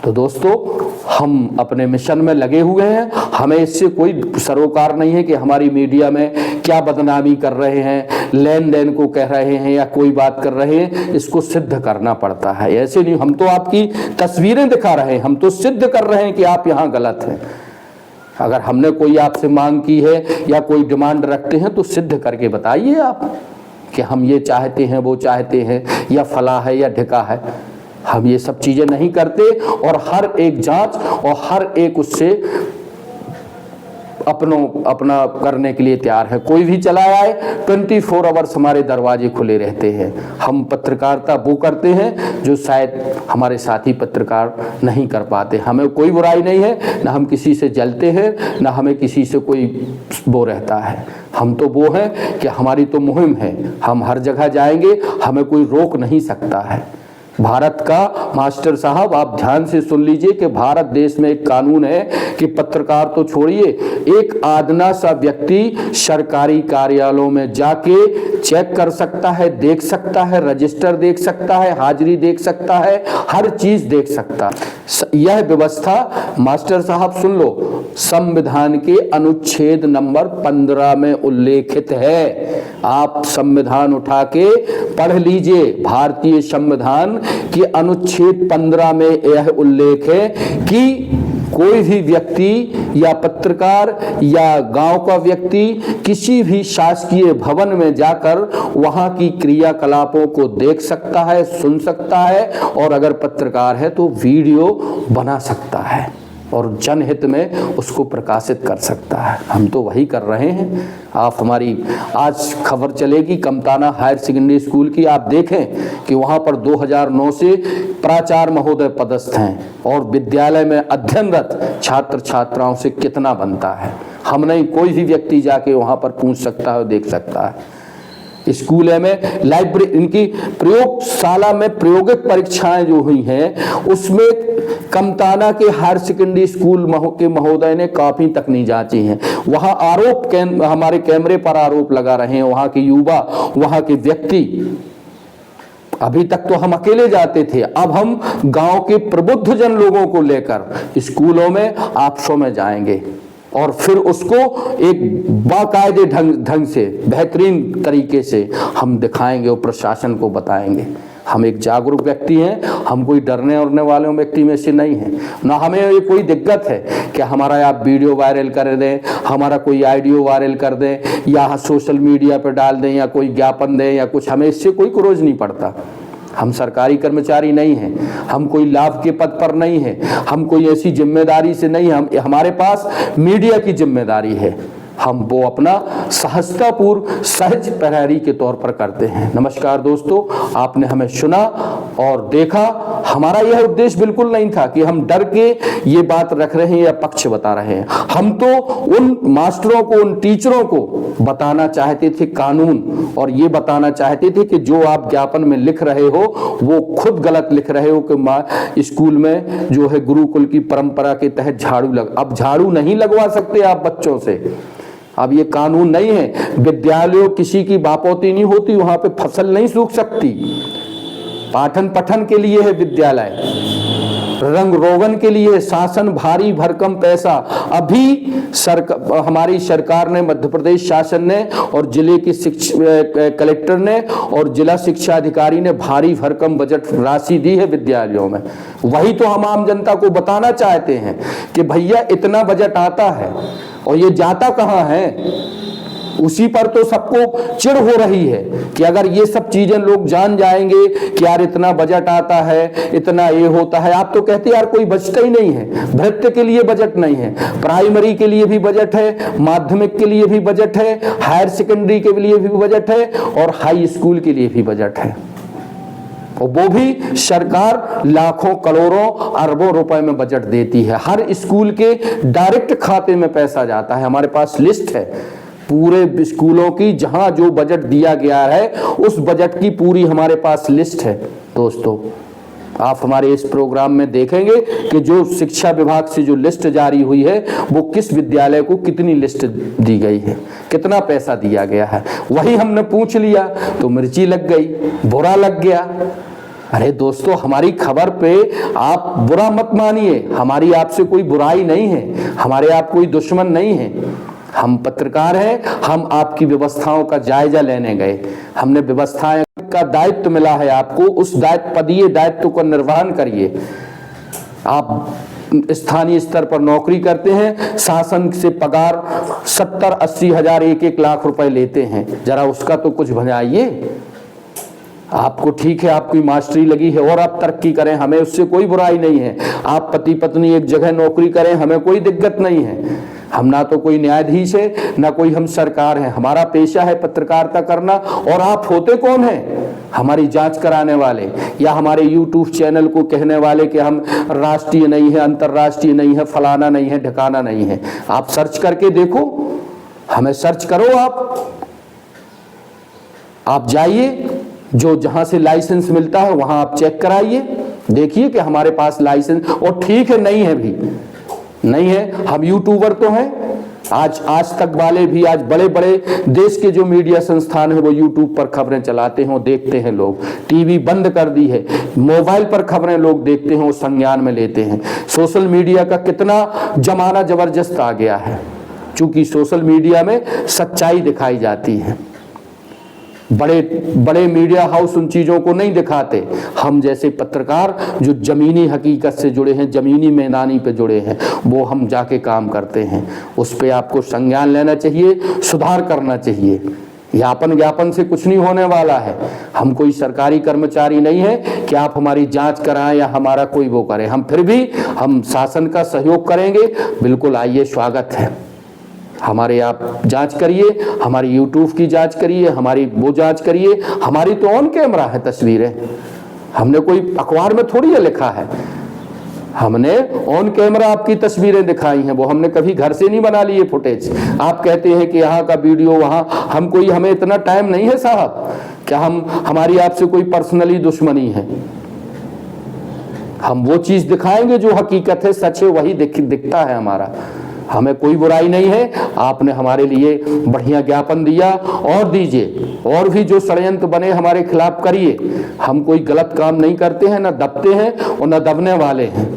तो दोस्तों, हम अपने मिशन में लगे हुए हैं। हमें इससे कोई सरोकार नहीं है कि हमारी मीडिया में क्या बदनामी कर रहे हैं, लेन देन को कह रहे हैं या कोई बात कर रहे हैं। इसको सिद्ध करना पड़ता है। ऐसे नहीं, हम तो आपकी तस्वीरें दिखा रहे हैं, हम तो सिद्ध कर रहे हैं कि आप यहाँ गलत हैं। अगर हमने कोई आपसे मांग की है या कोई डिमांड रखते हैं तो सिद्ध करके बताइए आप कि हम ये चाहते हैं, वो चाहते हैं, या फला है या ढिका है। हम ये सब चीजें नहीं करते और हर एक जांच और हर एक उससे अपना करने के लिए तैयार है। कोई भी चला आए, 24 आवर्स हमारे दरवाजे खुले रहते हैं। हम पत्रकारिता वो करते हैं जो शायद हमारे साथी पत्रकार नहीं कर पाते। हमें कोई बुराई नहीं है, ना हम किसी से जलते हैं, ना हमें किसी से कोई वो रहता है। हम तो वो हैं कि हमारी तो मुहिम है, हम हर जगह जाएंगे, हमें कोई रोक नहीं सकता है। भारत का, मास्टर साहब आप ध्यान से सुन लीजिए कि भारत देश में एक कानून है कि पत्रकार तो छोड़िए, एक आदना सा व्यक्ति सरकारी कार्यालयों में जाके चेक कर सकता है, देख सकता है, रजिस्टर देख सकता है, हाजिरी देख सकता है, हर चीज देख सकता है। यह व्यवस्था मास्टर साहब सुन लो, संविधान के अनुच्छेद नंबर 15 में उल्लेखित है। आप संविधान उठा के पढ़ लीजिए। भारतीय संविधान कि अनुच्छेद 15 में यह उल्लेख है कि कोई भी व्यक्ति या पत्रकार या गांव का व्यक्ति किसी भी शासकीय भवन में जाकर वहां की क्रियाकलापों को देख सकता है, सुन सकता है, और अगर पत्रकार है तो वीडियो बना सकता है और जनहित में उसको प्रकाशित कर सकता है। हम तो वही कर रहे हैं। आप हमारी आज खबर चलेगी कमताना हायर सेकेंडरी स्कूल की, आप देखें कि वहाँ पर 2009 से प्राचार्य महोदय पदस्थ हैं और विद्यालय में अध्ययनरत छात्र छात्राओं से कितना बनता है। हम नहीं, कोई भी व्यक्ति जाके वहाँ पर पूछ सकता है, देख सकता है। स्कूल में लाइब्रेरी, इनकी प्रयोगशाला में प्रायोगिक परीक्षाएं जो हुई हैं उसमें कमताना के हायर सेकेंडरी स्कूल के महोदय ने कॉपी तक नहीं जांची है। वहां आरोप हमारे कैमरे पर आरोप लगा रहे हैं, वहां के युवा, वहां के व्यक्ति। अभी तक तो हम अकेले जाते थे, अब हम गांव के प्रबुद्ध जन लोगों को लेकर स्कूलों में, आपसों में जाएंगे और फिर उसको एक बाकायदे ढंग से, बेहतरीन तरीके से हम दिखाएंगे और प्रशासन को बताएंगे। हम एक जागरूक व्यक्ति हैं, हम कोई डरने उड़ने वाले व्यक्ति में से नहीं हैं। ना हमें ये कोई दिक्कत है कि हमारा आप वीडियो वायरल कर दें, हमारा कोई ऑडियो वायरल कर दें या सोशल मीडिया पर डाल दें या कोई ज्ञापन दें या कुछ, हमें इससे कोई क्रोध नहीं पड़ता। हम सरकारी कर्मचारी नहीं हैं, हम कोई लाभ के पद पर नहीं हैं, हम कोई ऐसी जिम्मेदारी से नहीं, हम हमारे पास मीडिया की जिम्मेदारी है। हम वो अपना सहजतापूर्व सहज प्रहरी के तौर पर करते हैं। नमस्कार दोस्तों, आपने हमें सुना और देखा। हमारा यह उद्देश्य बिल्कुल नहीं था कि हम डर के ये बात रख रहे हैं या पक्ष बता रहे हैं। हम तो उन मास्टरों को, उन टीचरों को बताना चाहते थे कानून, और ये बताना चाहते थे कि जो आप ज्ञापन में लिख रहे हो वो खुद गलत लिख रहे हो कि स्कूल में जो है गुरुकुल की परंपरा के तहत झाड़ू अब झाड़ू नहीं लगवा सकते आप बच्चों से। अब ये कानून नहीं है। विद्यालयों किसी की बापौती नहीं होती, वहां पे फसल नहीं सूख सकती। पाठन पठन के लिए है विद्यालय, रंग रोगन के लिए शासन भारी भरकम पैसा। अभी हमारी सरकार ने, मध्य प्रदेश शासन ने और जिले की कलेक्टर ने और जिला शिक्षा अधिकारी ने भारी भरकम बजट राशि दी है विद्यालयों में। वही तो हम आम जनता को बताना चाहते हैं कि भैया इतना बजट आता है और ये जाता कहाँ है। उसी पर तो सबको चिढ़ हो रही है कि अगर ये सब चीजें लोग जान जाएंगे कि यार इतना बजट आता है, इतना ये होता है। आप तो कहते यार कोई बचता ही नहीं है। नृत्य के लिए बजट नहीं है, प्राइमरी के लिए भी बजट है, माध्यमिक के लिए भी बजट है, हायर सेकेंडरी के लिए भी बजट है और हाई स्कूल के लिए भी बजट है। और वो भी सरकार लाखों करोड़ों अरबों रुपए में बजट देती है। हर स्कूल के डायरेक्ट खाते में पैसा जाता है। हमारे पास लिस्ट है पूरे स्कूलों की, जहां जो बजट दिया गया है उस बजट की पूरी हमारे पास लिस्ट है। दोस्तों, आप हमारे इस प्रोग्राम में देखेंगे कि जो शिक्षा विभाग से जो लिस्ट जारी हुई है वो किस विद्यालय को कितनी लिस्ट दी गई है, कितना पैसा दिया गया है। वही हमने पूछ लिया तो मिर्ची लग गई, बुरा लग गया। अरे दोस्तों, हमारी खबर पे आप बुरा मत मानिए। हमारी आपसे कोई बुराई नहीं है, हमारे आप कोई दुश्मन नहीं है। हम पत्रकार हैं, हम आपकी व्यवस्थाओं का जायजा लेने गए। हमने व्यवस्थाएं का दायित्व मिला है आपको, उस पदीय दायित्व को निर्वहन करिए। आप स्थानीय स्तर पर नौकरी करते हैं, शासन से पगार 70-80 हजार 1-1 लाख रुपए लेते हैं, जरा उसका तो कुछ बनाइए। आपको ठीक है, आपकी मास्टरी लगी है और आप तरक्की करें, हमें उससे कोई बुराई नहीं है। आप पति पत्नी एक जगह नौकरी करें, हमें कोई दिक्कत नहीं है। हम ना तो कोई न्यायाधीश है, ना कोई हम सरकार है। हमारा पेशा है पत्रकारिता करना। और आप होते कौन हैं? हमारी जांच कराने वाले या हमारे YouTube चैनल को कहने वाले कि हम राष्ट्रीय नहीं है, अंतर्राष्ट्रीय नहीं है, फलाना नहीं है, ढकाना नहीं है। आप सर्च करके देखो, हमें सर्च करो। आप जाइए, जो जहां से लाइसेंस मिलता है वहां आप चेक कराइए, देखिए कि हमारे पास लाइसेंस, और ठीक है नहीं है भी नहीं है। हम यूट्यूबर तो हैं, आज तक वाले भी, आज बड़े बड़े देश के जो मीडिया संस्थान है वो यूट्यूब पर खबरें चलाते हैं, वो देखते हैं लोग। टीवी बंद कर दी है, मोबाइल पर खबरें लोग देखते हैं, वो संज्ञान में लेते हैं। सोशल मीडिया का कितना जमाना जबरदस्त आ गया है, क्योंकि सोशल मीडिया में सच्चाई दिखाई जाती है। बड़े बड़े मीडिया हाउस उन चीज़ों को नहीं दिखाते। हम जैसे पत्रकार जो ज़मीनी हकीकत से जुड़े हैं, ज़मीनी मैदानी पे जुड़े हैं, वो हम जाके काम करते हैं। उस पे आपको संज्ञान लेना चाहिए, सुधार करना चाहिए। ज्ञापन से कुछ नहीं होने वाला है। हम कोई सरकारी कर्मचारी नहीं है कि आप हमारी जांच कराएं या हमारा कोई वो करें। हम फिर भी हम शासन का सहयोग करेंगे। बिल्कुल आइए, स्वागत है। हमारे आप जांच करिए, हमारी YouTube की जांच करिए, हमारी वो जांच करिए। हमारी तो ऑन कैमरा है तस्वीरें, हमने कोई अखबार में थोड़ी है लिखा है। हमने ऑन कैमरा आपकी तस्वीरें दिखाई हैं, वो हमने कभी घर से नहीं बना लिए फुटेज। आप कहते हैं कि यहाँ का वीडियो वहाँ, हमें इतना टाइम नहीं है साहब क्या हमारी आपसे कोई पर्सनली दुश्मनी है। हम वो चीज़ दिखाएंगे जो हकीकत है, सच है, वही दिखता है हमारा। हमें कोई बुराई नहीं है, आपने हमारे लिए बढ़िया ज्ञापन दिया और दीजिए, और भी जो षड्यंत्र बने हमारे खिलाफ करिए। हम कोई गलत काम नहीं करते हैं, न दबते हैं और न दबने वाले हैं।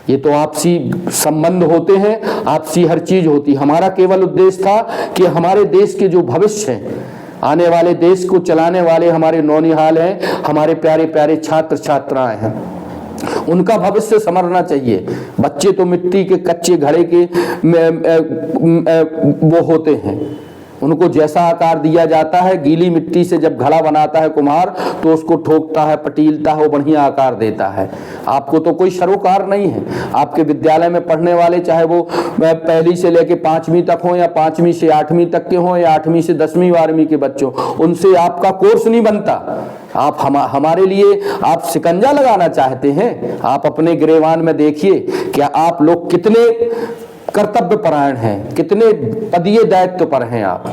ये तो आपसी संबंध होते हैं, आपसी हर चीज होती। हमारा केवल उद्देश्य था कि हमारे देश के जो भविष्य हैं, आने वाले देश को चलाने वाले हमारे नौनिहाल हैं, हमारे प्यारे प्यारे छात्र छात्राएं हैं, उनका भविष्य संवरना चाहिए। बच्चे तो मिट्टी के कच्चे घड़े के वो होते हैं, उनको जैसा आकार दिया जाता है, गीली मिट्टी से जब घड़ा बनाता है कुम्हार तो उसको ठोकता है, पटीलता है, वो बढ़िया आकार देता है। आपको तो कोई सरोकार नहीं है। आपके विद्यालय में पढ़ने वाले, चाहे वो पहली से लेके 5वीं तक हो या 5वीं से 8वीं तक के हों या 8वीं से 10वीं 12वीं के बच्चों, उनसे आपका कोर्स नहीं बनता। आप हमारे लिए आप शिकंजा लगाना चाहते हैं। आप अपने गिरेबान में देखिए क्या आप लोग कितने कर्तव्य परायण हैं, कितने पदीय दायित्व पर हैं आप।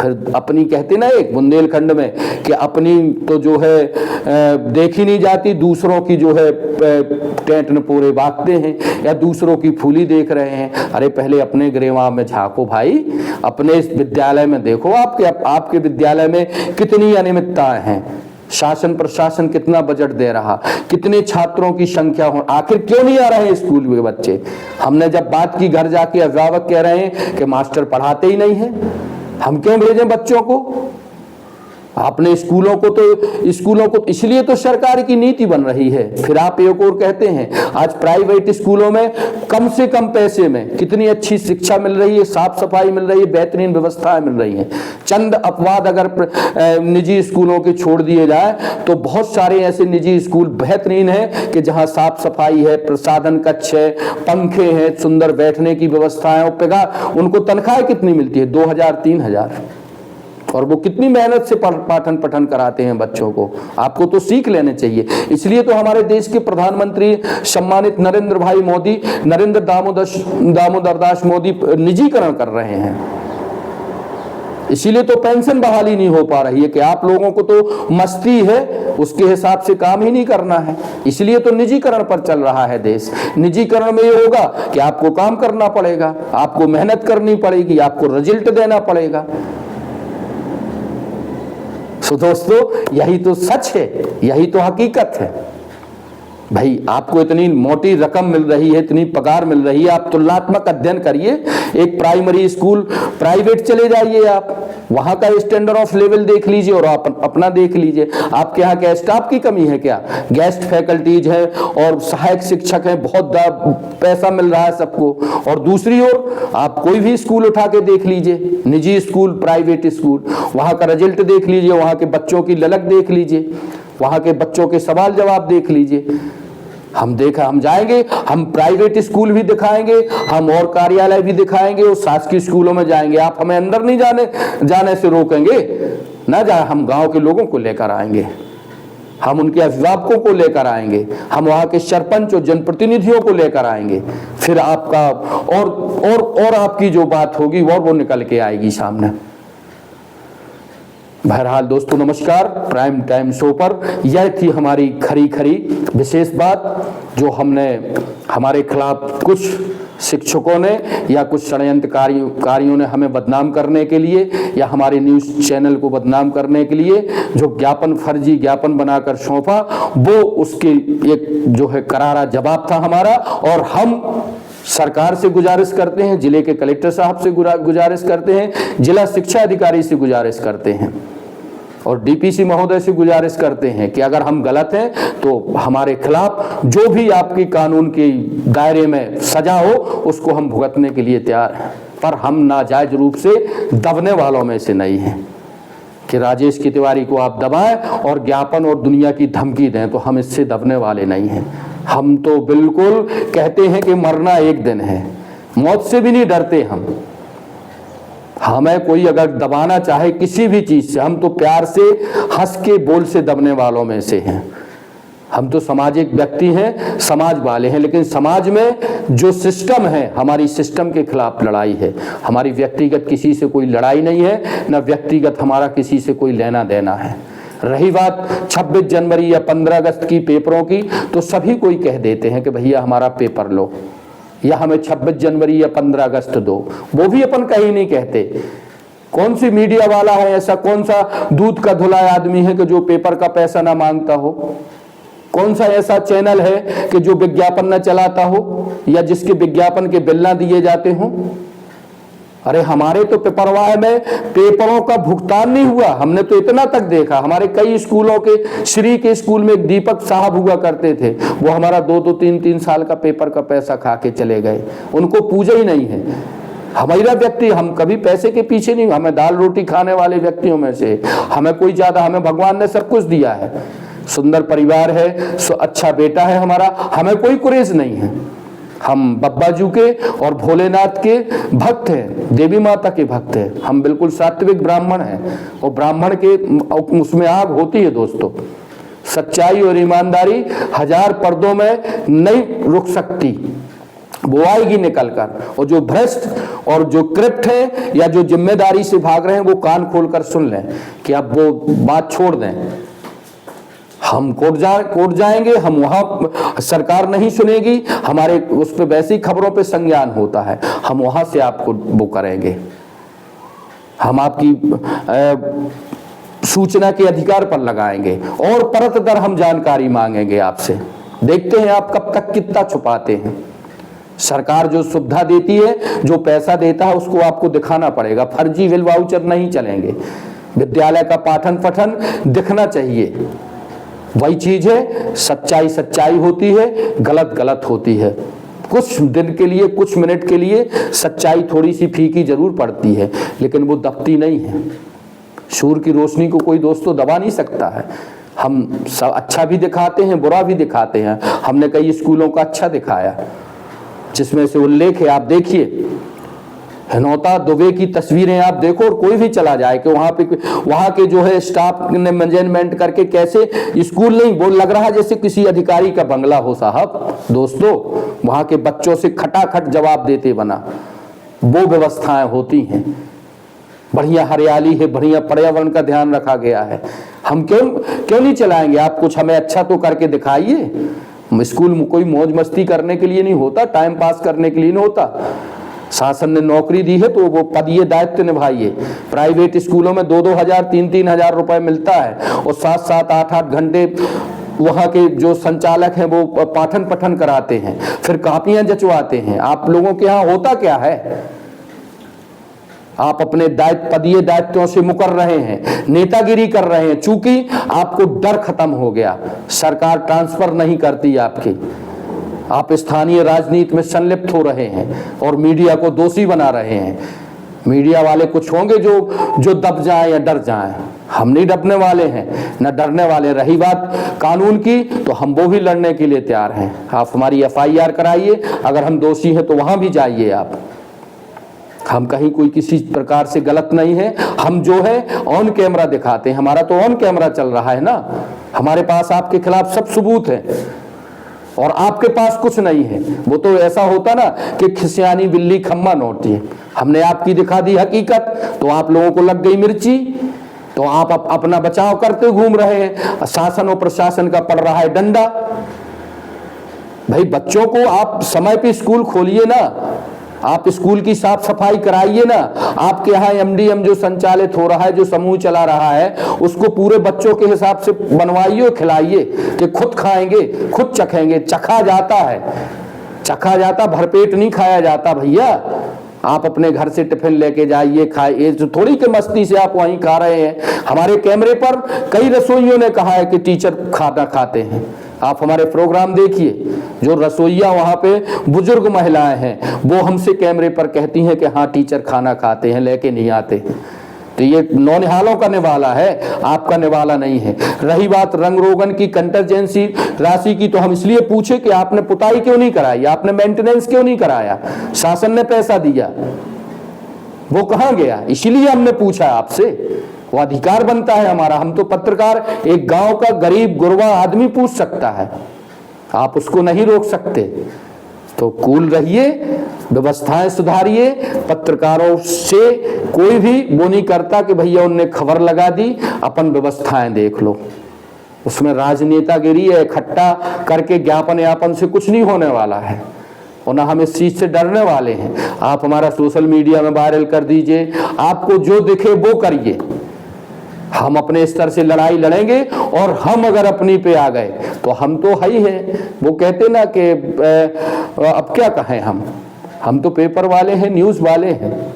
फिर अपनी कहते ना एक बुंदेलखंड में कि अपनी तो जो है देखी नहीं जाती, दूसरों की जो है टेंट न पूरे बांटते हैं या दूसरों की फूली देख रहे हैं। अरे पहले अपने गिरेबान में झांको भाई, अपने विद्यालय में देखो आपके विद्यालय में कितनी अनियमितताएं हैं। शासन प्रशासन कितना बजट दे रहा, कितने छात्रों की संख्या हो, आखिर क्यों नहीं आ रहे हैं स्कूल में बच्चे। हमने जब बात की, घर जाके अभिभावक कह रहे हैं कि मास्टर पढ़ाते ही नहीं है, हम क्यों भेजें बच्चों को। आपने स्कूलों को इसलिए तो सरकार की नीति बन रही है। फिर आप एक और कहते हैं, आज प्राइवेट स्कूलों में कम से कम पैसे में कितनी अच्छी शिक्षा मिल रही है, साफ सफाई मिल रही है, बेहतरीन व्यवस्थाएं मिल रही हैं। चंद अपवाद अगर निजी स्कूलों के छोड़ दिए जाए तो बहुत सारे ऐसे निजी स्कूल बेहतरीन हैं कि जहां साफ सफाई है, प्रसाधन कक्ष है, पंखे हैं, सुंदर बैठने की व्यवस्था है। उनको तनख्वाह कितनी मिलती है, 2000-3000, और वो कितनी मेहनत से पाठन पठन कराते हैं बच्चों को। आपको तो सीख लेने चाहिए। इसलिए तो हमारे देश के प्रधानमंत्री सम्मानित नरेंद्र दामोदर दास मोदी निजीकरण कर रहे हैं। इसीलिए तो पेंशन बहाली नहीं हो पा रही है कि आप लोगों को तो मस्ती है, उसके हिसाब से काम ही नहीं करना है। इसलिए तो निजीकरण पर चल रहा है देश। निजीकरण में ये होगा कि आपको काम करना पड़ेगा, आपको मेहनत करनी पड़ेगी, आपको रिजल्ट देना पड़ेगा। तो दोस्तों यही तो सच है, यही तो हकीकत है। भाई आपको इतनी मोटी रकम मिल रही है, इतनी पगार मिल रही है, आप तुलनात्मक अध्ययन करिए। एक प्राइमरी स्कूल प्राइवेट चले जाइए, आप वहां का स्टैंडर्ड ऑफ लेवल देख लीजिए और आप अपना देख लीजिए। आपके यहाँ क्या स्टाफ की कमी है क्या? गेस्ट फैकल्टीज है और सहायक शिक्षक हैं, बहुत पैसा मिल रहा है सबको। और दूसरी ओर आप कोई भी स्कूल उठा के देख लीजिए, निजी स्कूल, प्राइवेट स्कूल, वहां का रिजल्ट देख लीजिए, वहां के बच्चों की ललक देख लीजिए, वहां के बच्चों के सवाल जवाब देख लीजिए। हम जाएंगे, हम प्राइवेट स्कूल भी दिखाएंगे, हम और कार्यालय भी दिखाएंगे और शासकीय स्कूलों में जाएंगे। आप हमें अंदर नहीं जाने से रोकेंगे ना, हम गांव के लोगों को लेकर आएंगे, हम उनके अभिभावकों को लेकर आएंगे, हम वहां के सरपंच और जनप्रतिनिधियों को लेकर आएंगे। फिर आपका और आपकी जो बात होगी वो निकल के आएगी सामने। बहरहाल दोस्तों नमस्कार। प्राइम टाइम शो पर यह थी हमारी खरी विशेष बात, जो हमने हमारे खिलाफ कुछ शिक्षकों ने या कुछ षड्यंत्रकारियों ने हमें बदनाम करने के लिए या हमारे न्यूज़ चैनल को बदनाम करने के लिए जो फर्जी ज्ञापन बनाकर सौंपा, वो उसके एक जो है करारा जवाब था हमारा। और हम सरकार से गुजारिश करते हैं, जिले के कलेक्टर साहब से गुजारिश करते हैं, जिला शिक्षा अधिकारी से गुजारिश करते हैं और डीपीसी महोदय से गुजारिश करते हैं कि अगर हम गलत हैं तो हमारे खिलाफ जो भी आपकी कानून के दायरे में सजा हो उसको हम भुगतने के लिए तैयार हैं। पर हम नाजायज रूप से दबने वालों में से नहीं हैं कि राजेश की तिवारी को आप दबाएं और ज्ञापन और दुनिया की धमकी दें, तो हम इससे दबने वाले नहीं हैं। हम तो बिल्कुल कहते हैं कि मरना एक दिन है, मौत से भी नहीं डरते हम। हमें कोई अगर दबाना चाहे किसी भी चीज से, हम तो प्यार से, हंस के, बोल से दबने वालों में से हैं। हम तो सामाजिक व्यक्ति हैं, समाज वाले हैं, लेकिन समाज में जो सिस्टम है, हमारी सिस्टम के खिलाफ लड़ाई है। हमारी व्यक्तिगत किसी से कोई लड़ाई नहीं है, न व्यक्तिगत हमारा किसी से कोई लेना देना है। रही बात 26 जनवरी या 15 अगस्त की पेपरों की, तो सभी कोई कह देते हैं कि भैया हमारा पेपर लो या हमें 26 जनवरी या 15 अगस्त दो। वो भी अपन कहीं नहीं कहते। कौन सी मीडिया वाला है ऐसा, कौन सा दूध का धुलाया आदमी है कि जो पेपर का पैसा ना मांगता हो? कौन सा ऐसा चैनल है कि जो विज्ञापन न चलाता हो या जिसके विज्ञापन के बिल ना दिए जाते हों? अरे हमारे तो पेपरवाह में पेपरों का भुगतान नहीं हुआ। हमने तो इतना तक देखा, हमारे कई स्कूलों के, श्री के स्कूल में एक दीपक साहब हुआ करते थे, वो हमारा 2-2 3-3 साल का पेपर का पैसा खा के चले गए। उनको पूजा ही नहीं है। हमारा व्यक्ति, हम कभी पैसे के पीछे नहीं, हमें दाल रोटी खाने वाले व्यक्तियों में से, हमें कोई ज्यादा, हमें भगवान ने सब कुछ दिया है, सुंदर परिवार है, अच्छा बेटा है हमारा, हमें कोई कुरेज नहीं है। हम बब्बा जी के और भोलेनाथ के भक्त हैं, देवी माता के भक्त हैं। हम बिल्कुल सात्विक ब्राह्मण हैं और ब्राह्मण के उसमें आग होती है दोस्तों। सच्चाई और ईमानदारी 1000 पर्दों में नहीं रुक सकती, वो आएगी निकल कर। और जो भ्रष्ट और जो क्रिप्ट है या जो जिम्मेदारी से भाग रहे हैं, वो कान खोलकर सुन लें कि अब वो बात छोड़ दें। हम कोर्ट जाएंगे, हम वहां सरकार नहीं सुनेगी, हमारे उस पर वैसी खबरों पे संज्ञान होता है, हम वहां से आपको वो करेंगे, हम आपकी सूचना के अधिकार पर लगाएंगे और परत दर हम जानकारी मांगेंगे आपसे। देखते हैं आप कब तक कितना छुपाते हैं। सरकार जो सुविधा देती है, जो पैसा देता है, उसको आपको दिखाना पड़ेगा। फर्जी बिल वाउचर नहीं चलेंगे। विद्यालय का पाठन पठन दिखना चाहिए। वही चीज है, सच्चाई सच्चाई होती है, गलत गलत होती है। कुछ दिन के लिए, कुछ मिनट के लिए सच्चाई थोड़ी सी फीकी जरूर पड़ती है, लेकिन वो दबती नहीं है। सूर्य की रोशनी को कोई दोस्तों दबा नहीं सकता है। हम सब अच्छा भी दिखाते हैं, बुरा भी दिखाते हैं। हमने कई स्कूलों का अच्छा दिखाया, जिसमें से उल्लेख है, आप देखिए हिनौता दुबे की तस्वीरें आप देखो, और कोई भी चला जाए कि वहां के जो है स्टाफ ने मैनेजमेंट करके कैसे, स्कूल नहीं, वो लग रहा है जैसे किसी अधिकारी का बंगला हो साहब। दोस्तों, वहां के बच्चों से खटाखट जवाब देते बना, वो व्यवस्थाएं होती हैं। बढ़िया हरियाली है, बढ़िया पर्यावरण का ध्यान रखा गया है। हम क्यों नहीं चलाएंगे? आप कुछ हमें अच्छा तो करके दिखाइए। स्कूल कोई मौज मस्ती करने के लिए नहीं होता, टाइम पास करने के लिए नहीं होता। शासन ने नौकरी दी है तो वो पद ये दायित्व निभाइए। प्राइवेट स्कूलों में 2-2 हजार 3-3 हजार रुपए मिलता है और 7-7 8-8 घंटे वहाँ के जो संचालक हैं वो पाठन पठन कराते हैं, फिर कापियां जचवाते हैं। आप लोगों के यहाँ होता क्या है? आप अपने पदीय दायित्वों से मुकर रहे हैं, नेतागिरी कर रहे हैं, चूंकि आपको डर खत्म हो गया। सरकार ट्रांसफर नहीं करती आपकी, आप स्थानीय राजनीति में संलिप्त हो रहे हैं और मीडिया को दोषी बना रहे हैं। मीडिया वाले कुछ होंगे जो दब जाएं या डर जाएं। हम नहीं डरने वाले हैं, न डरने वाले। रही बात कानून की, तो हम वो भी लड़ने के लिए तैयार हैं। आप हमारी FIR कराइए, अगर हम दोषी हैं तो वहां भी जाइए आप। हम कहीं कोई किसी प्रकार से गलत नहीं है। हम जो है ऑन कैमरा दिखाते हैं, हमारा तो ऑन कैमरा चल रहा है ना। हमारे पास आपके खिलाफ सब सबूत है और आपके पास कुछ नहीं है। वो तो ऐसा होता ना कि खिसियानी बिल्ली खम्मा नोटी है। हमने आपकी दिखा दी हकीकत, तो आप लोगों को लग गई मिर्ची, तो आप अपना बचाव करते घूम रहे हैं। शासन और प्रशासन का पड़ रहा है डंडा। भाई बच्चों को आप समय पे स्कूल खोलिए ना, आप स्कूल की साफ सफाई कराइए ना। आपके यहाँ MDM जो संचालित हो रहा है, जो समूह चला रहा है, उसको पूरे बच्चों के हिसाब से बनवाइए और खिलाइए कि खुद खाएंगे, खुद चखेंगे। चखा जाता है, चखा जाता, भरपेट नहीं खाया जाता भैया। आप अपने घर से टिफिन लेके जाइए, खाइए। जो थोड़ी के मस्ती से आप वहीं खा रहे हैं। हमारे कैमरे पर कई रसोइयों ने कहा है कि टीचर खाना खाते हैं। आप हमारे प्रोग्राम देखिए, जो रसोइया वहां पे बुजुर्ग महिलाएं हैं, वो हमसे कैमरे पर कहती हैं कि हाँ टीचर खाना खाते हैं, लेके नहीं आते। तो ये नौनिहालों का निवाला है, आपका निवाला नहीं है। रही बात रंग रोगन की कंटीजेंसी राशि की, तो हम इसलिए पूछे कि आपने पुताई क्यों नहीं कराई, आपने मेंटेनेंस क्यों नहीं कराया? शासन ने पैसा दिया, वो कहाँ गया? इसीलिए हमने पूछा आपसे। वो अधिकार बनता है हमारा। हम तो पत्रकार, एक गांव का गरीब गुरबा आदमी पूछ सकता है, आप उसको नहीं रोक सकते। तो कूल रहिए, व्यवस्थाएं सुधारिए। पत्रकारों से कोई भी वो नहीं करता कि भैया उनने खबर लगा दी, अपन व्यवस्थाएं देख लो। उसमें राजनेतागिरी है, इकट्ठा करके ज्ञापन यापन से कुछ नहीं होने वाला है, और ना हम इस चीज से डरने वाले हैं। आप हमारा सोशल मीडिया में वायरल कर दीजिए, आपको जो दिखे वो करिए। हम अपने स्तर से लड़ाई लड़ेंगे, और हम अगर अपनी पे आ गए तो हम तो है ही हैं। वो कहते ना कि अब क्या कहें, हम तो पेपर वाले हैं, न्यूज़ वाले हैं।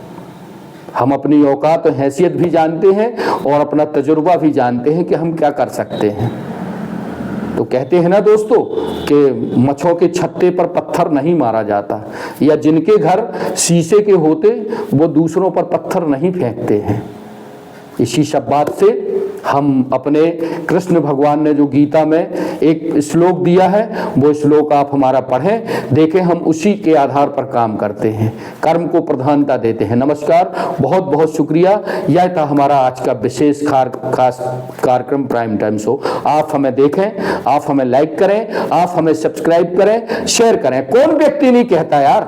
हम अपनी औकात और हैसियत भी जानते हैं और अपना तजुर्बा भी जानते हैं कि हम क्या कर सकते हैं। तो कहते हैं ना दोस्तों कि मच्छों के छत्ते पर पत्थर नहीं मारा जाता, या जिनके घर शीशे के होते वो दूसरों पर पत्थर नहीं फेंकते हैं। इसी सब बात से हम अपने कृष्ण भगवान ने जो गीता में एक श्लोक दिया है, वो श्लोक आप हमारा पढ़ें, देखें, हम उसी के आधार पर काम करते हैं, कर्म को प्रधानता देते हैं। नमस्कार, बहुत बहुत शुक्रिया। यह था हमारा आज का विशेष खास कार्यक्रम प्राइम टाइम शो। आप हमें देखें, आप हमें लाइक करें, आप हमें सब्सक्राइब करें, शेयर करें। कौन व्यक्ति नहीं कहता यार,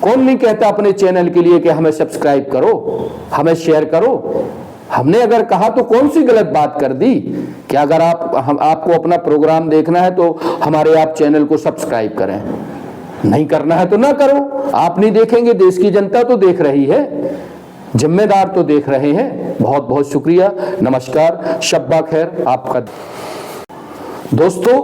कौन नहीं कहता अपने चैनल के लिए कि हमें सब्सक्राइब करो, हमें शेयर करो। हमने अगर कहा तो कौन सी गलत बात कर दी कि अगर आपको अपना प्रोग्राम देखना है तो हमारे आप चैनल को सब्सक्राइब करें, नहीं करना है तो ना करो। आप नहीं देखेंगे, देश की जनता तो देख रही है, जिम्मेदार तो देख रहे हैं। बहुत बहुत शुक्रिया, नमस्कार, शब्बा खैर आपका। दोस्तों,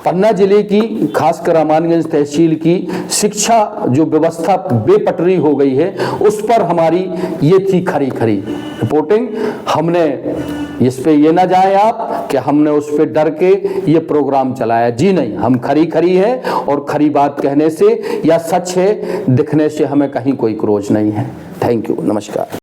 पन्ना जिले की, खासकर रामानगंज तहसील की शिक्षा जो व्यवस्था बेपटरी हो गई है, उस पर हमारी ये थी खरी खरी रिपोर्टिंग। हमने इस पे ये ना जाए आप कि हमने उस पे डर के ये प्रोग्राम चलाया, जी नहीं, हम खरी खरी है, और खरी बात कहने से या सच है दिखने से हमें कहीं कोई क्रोध नहीं है। थैंक यू, नमस्कार।